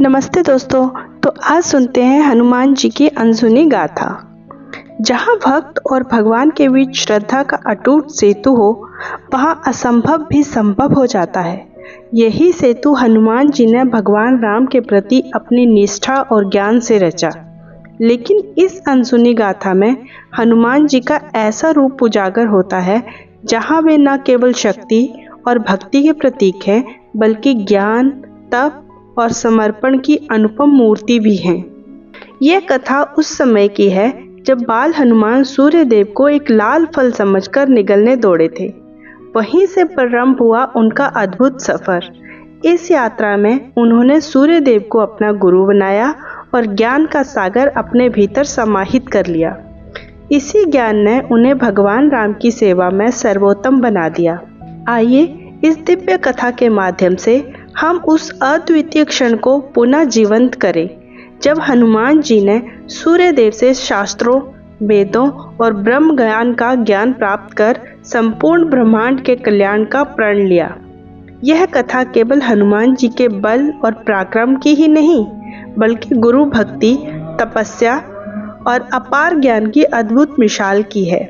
नमस्ते दोस्तों। तो आज सुनते हैं हनुमान जी की अनसुनी गाथा। जहाँ भक्त और भगवान के बीच श्रद्धा का अटूट सेतु हो, वहाँ असंभव भी संभव हो जाता है। यही सेतु हनुमान जी ने भगवान राम के प्रति अपनी निष्ठा और ज्ञान से रचा। लेकिन इस अनसुनी गाथा में हनुमान जी का ऐसा रूप उजागर होता है जहाँ वे न केवल शक्ति और भक्ति के प्रतीक हैं, बल्कि ज्ञान, तप और समर्पण की अनुपम मूर्ति भी हैं। यह कथा उस समय की है जब बाल हनुमान सूर्य देव को एक लाल फल समझकर निगलने दौड़े थे। वहीं से प्रारंभ हुआ उनका अद्भुत सफर। इस यात्रा में उन्होंने सूर्य देव को अपना गुरु बनाया और ज्ञान का सागर अपने भीतर समाहित कर लिया। इसी ज्ञान ने उन्हें भगवान राम की सेवा में सर्वोत्तम बना दिया। आइए इस दिव्य कथा के माध्यम से हम उस अद्वितीय क्षण को पुनः जीवंत करें जब हनुमान जी ने सूर्य देव से शास्त्रों, वेदों और ब्रह्म ज्ञान का ज्ञान प्राप्त कर संपूर्ण ब्रह्मांड के कल्याण का प्रण लिया। यह कथा केवल हनुमान जी के बल और पराक्रम की ही नहीं, बल्कि गुरु भक्ति, तपस्या और अपार ज्ञान की अद्भुत मिसाल की है।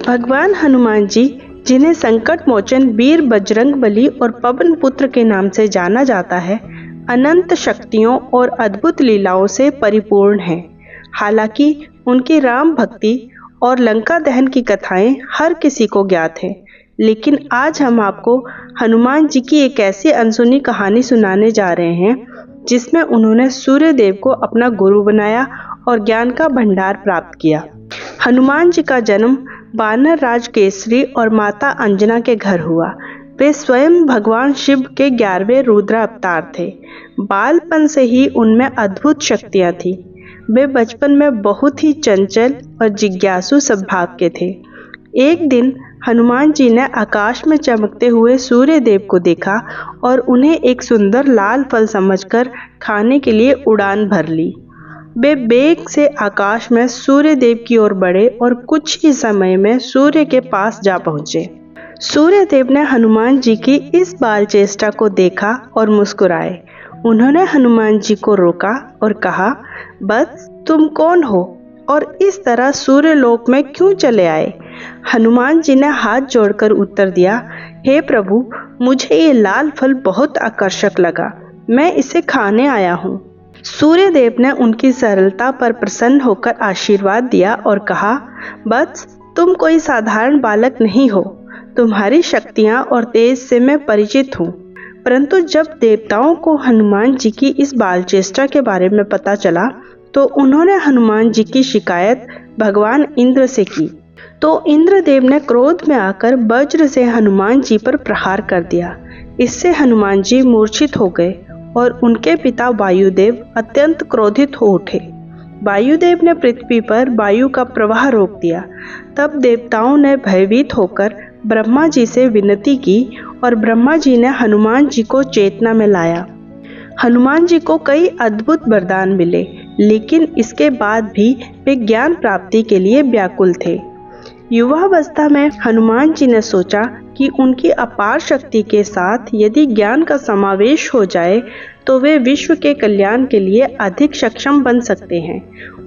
भगवान हनुमान जी, जिन्हें संकट मोचन वीर बजरंगबली और पवन पुत्र के नाम से जाना जाता है, अनंत शक्तियों और अद्भुत लीलाओं से परिपूर्ण हैं। हालांकि उनकी राम भक्ति और लंका दहन की कथाएं हर किसी को ज्ञात हैं, लेकिन आज हम आपको हनुमान जी की एक ऐसी अनसुनी कहानी सुनाने जा रहे हैं जिसमें उन्होंने सूर्य देव को अपना गुरु बनाया और ज्ञान का भंडार प्राप्त किया। हनुमान जी का जन्म वानर राज केसरी और माता अंजना के घर हुआ। वे स्वयं भगवान शिव के 11वें रुद्र अवतार थे। बालपन से ही उनमें अद्भुत शक्तियां थी। वे बचपन में बहुत ही चंचल और जिज्ञासु स्वभाव के थे। एक दिन हनुमान जी ने आकाश में चमकते हुए सूर्य देव को देखा और उन्हें एक सुंदर लाल फल समझकर खाने के लिए उड़ान भर ली। वे बेग से आकाश में सूर्य देव की ओर बढ़े और कुछ ही समय में सूर्य के पास जा पहुंचे। सूर्य देव ने हनुमान जी की इस बाल चेष्टा को देखा और मुस्कुराए। उन्होंने हनुमान जी को रोका और कहा, बस तुम कौन हो और इस तरह सूर्य लोक में क्यों चले आए? हनुमान जी ने हाथ जोड़कर उत्तर दिया, हे प्रभु, मुझे ये लाल फल बहुत आकर्षक लगा, मैं इसे खाने आया हूँ। सूर्य देव ने उनकी सरलता पर प्रसन्न होकर आशीर्वाद दिया और कहा, बस तुम कोई साधारण बालक नहीं हो, तुम्हारी शक्तियाँ और तेज से मैं परिचित हूँ। परंतु जब देवताओं को हनुमान जी की इस बाल चेष्टा के बारे में पता चला तो उन्होंने हनुमान जी की शिकायत भगवान इंद्र से की। तो इंद्रदेव ने क्रोध में आकर वज्र से हनुमान जी पर प्रहार कर दिया। इससे हनुमान जी मूर्छित हो गए और उनके पिता वायुदेव अत्यंत क्रोधित हो उठे। वायुदेव ने पृथ्वी पर वायु का प्रवाह रोक दिया। तब देवताओं ने भयभीत होकर ब्रह्मा जी से विनती की और ब्रह्मा जी ने हनुमान जी को चेतना में लाया। हनुमान जी को कई अद्भुत वरदान मिले, लेकिन इसके बाद भी वे ज्ञान प्राप्ति के लिए व्याकुल थे। युवावस्था में हनुमान जी ने सोचा कि उनकी अपार शक्ति के साथ यदि ज्ञान का समावेश हो जाए तो वे विश्व के कल्याण के लिए अधिक सक्षम बन सकते हैं।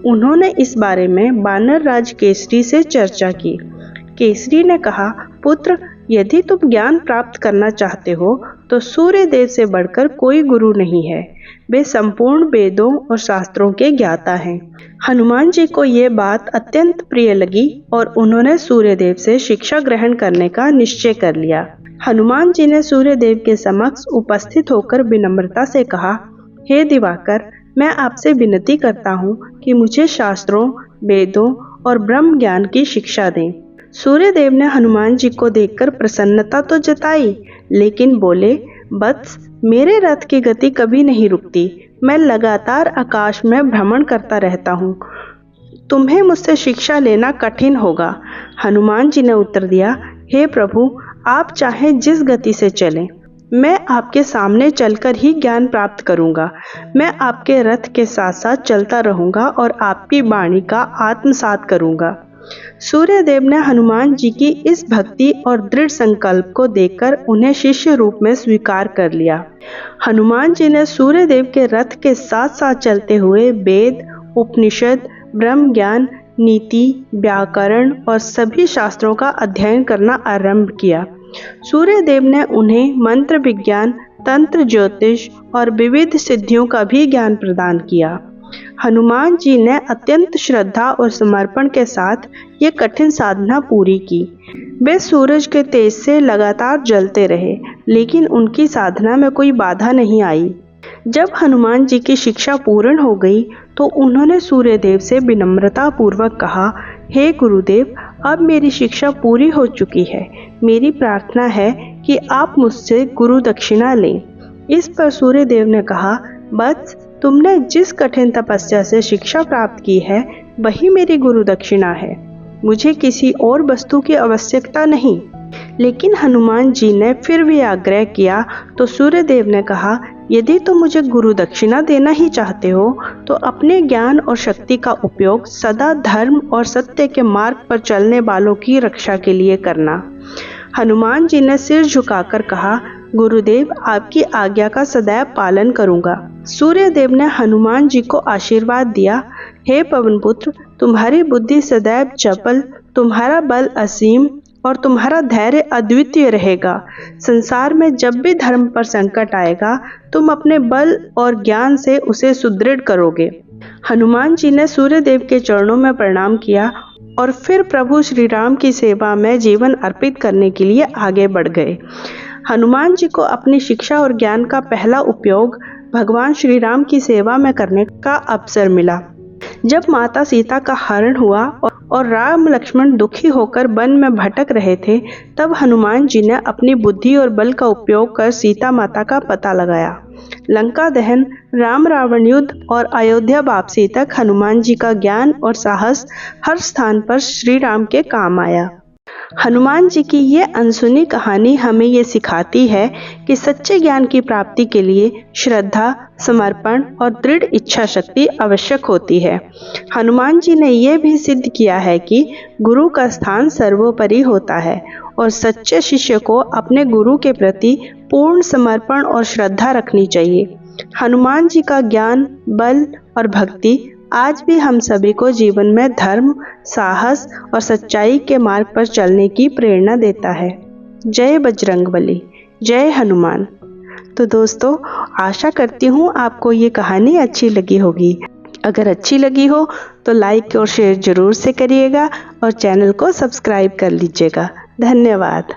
उन्होंने इस बारे में वानर राज केसरी से चर्चा की। केसरी ने कहा, पुत्र, यदि तुम ज्ञान प्राप्त करना चाहते हो तो सूर्य देव से बढ़कर कोई गुरु नहीं है। वे संपूर्ण वेदों और शास्त्रों के ज्ञाता हैं। हनुमान जी को ये बात अत्यंत प्रिय लगी और उन्होंने सूर्य देव से शिक्षा ग्रहण करने का निश्चय कर लिया। हनुमान जी ने सूर्य देव के समक्ष उपस्थित होकर विनम्रता से कहा, हे दिवाकर, मैं आपसे विनती करता हूँ कि मुझे शास्त्रों, वेदों और ब्रह्म ज्ञान की शिक्षा दें। सूर्य देव ने हनुमान जी को देखकर प्रसन्नता तो जताई, लेकिन बोले, वत्स, मेरे रथ की गति कभी नहीं रुकती। मैं लगातार आकाश में भ्रमण करता रहता हूँ। तुम्हें मुझसे शिक्षा लेना कठिन होगा। हनुमान जी ने उत्तर दिया, हे प्रभु, आप चाहें जिस गति से चलें, मैं आपके सामने चलकर ही ज्ञान प्राप्त करूंगा। मैं आपके रथ के साथ साथ चलता रहूंगा और आपकी वाणी का आत्मसात करूंगा। सूर्यदेव ने हनुमान जी की इस भक्ति और दृढ़ संकल्प को देखकर उन्हें शिष्य रूप में स्वीकार कर लिया। हनुमान जी ने सूर्यदेव के रथ के साथ साथ चलते हुए वेद, उपनिषद, ब्रह्म ज्ञान, नीति, व्याकरण और सभी शास्त्रों का अध्ययन करना आरंभ किया। सूर्यदेव ने उन्हें मंत्र विज्ञान, तंत्र, ज्योतिष और विविध सिद्धियों का भी ज्ञान प्रदान किया। हनुमान जी ने अत्यंत श्रद्धा और समर्पण के साथ ये कठिन साधना पूरी की। वे सूरज के तेज से लगातार जलते रहे, लेकिन उनकी साधना में कोई बाधा नहीं आई। जब हनुमान जी की शिक्षा पूर्ण हो गई तो उन्होंने सूर्यदेव से विनम्रता पूर्वक कहा, हे गुरुदेव, अब मेरी शिक्षा पूरी हो चुकी है। मेरी प्रार्थना है कि आप मुझसे गुरु दक्षिणा लें। इस पर सूर्यदेव ने कहा, बस तुमने जिस कठिन तपस्या से शिक्षा प्राप्त की है वही मेरी गुरु दक्षिणा है। मुझे किसी और वस्तु की आवश्यकता नहीं। लेकिन हनुमान जी ने फिर भी आग्रह किया तो सूर्यदेव ने कहा, यदि तुम मुझे गुरु दक्षिणा देना ही चाहते हो तो अपने ज्ञान और शक्ति का उपयोग सदा धर्म और सत्य के मार्ग पर चलने वालों की रक्षा के लिए करना। हनुमान जी ने सिर झुकाकर कहा, गुरुदेव, आपकी आज्ञा का सदैव पालन करूंगा। सूर्यदेव ने हनुमान जी को आशीर्वाद दिया, हे पवनपुत्र, तुम्हारी बुद्धि सदैव चपल, तुम्हारा बल असीम और तुम्हारा धैर्य अद्वितीय रहेगा। संसार में जब भी धर्म पर संकट आएगा तुम अपने बल और ज्ञान से उसे सुदृढ़ करोगे। हनुमान जी ने सूर्यदेव के चरणों में प्रणाम किया और फिर प्रभु श्री राम की सेवा में जीवन अर्पित करने के लिए आगे बढ़ गए। हनुमान जी को अपनी शिक्षा और ज्ञान का पहला उपयोग भगवान श्री राम की सेवा में करने का अवसर मिला। जब माता सीता का हरण हुआ और राम लक्ष्मण दुखी होकर वन में भटक रहे थे, तब हनुमान जी ने अपनी बुद्धि और बल का उपयोग कर सीता माता का पता लगाया। लंका दहन, राम रावण युद्ध और अयोध्या वापसी तक हनुमान जी का ज्ञान और साहस हर स्थान पर श्री राम के काम आया। हनुमान जी की ये अनसुनी कहानी हमें ये सिखाती है कि सच्चे ज्ञान की प्राप्ति के लिए श्रद्धा, समर्पण और दृढ़ इच्छा शक्ति आवश्यक होती है। हनुमान जी ने यह भी सिद्ध किया है कि गुरु का स्थान सर्वोपरि होता है और सच्चे शिष्य को अपने गुरु के प्रति पूर्ण समर्पण और श्रद्धा रखनी चाहिए। हनुमान जी का ज्ञान, बल और भक्ति आज भी हम सभी को जीवन में धर्म, साहस और सच्चाई के मार्ग पर चलने की प्रेरणा देता है। जय बजरंगबली, जय हनुमान। तो दोस्तों, आशा करती हूँ आपको ये कहानी अच्छी लगी होगी। अगर अच्छी लगी हो तो लाइक और शेयर जरूर से करिएगा और चैनल को सब्सक्राइब कर लीजिएगा। धन्यवाद।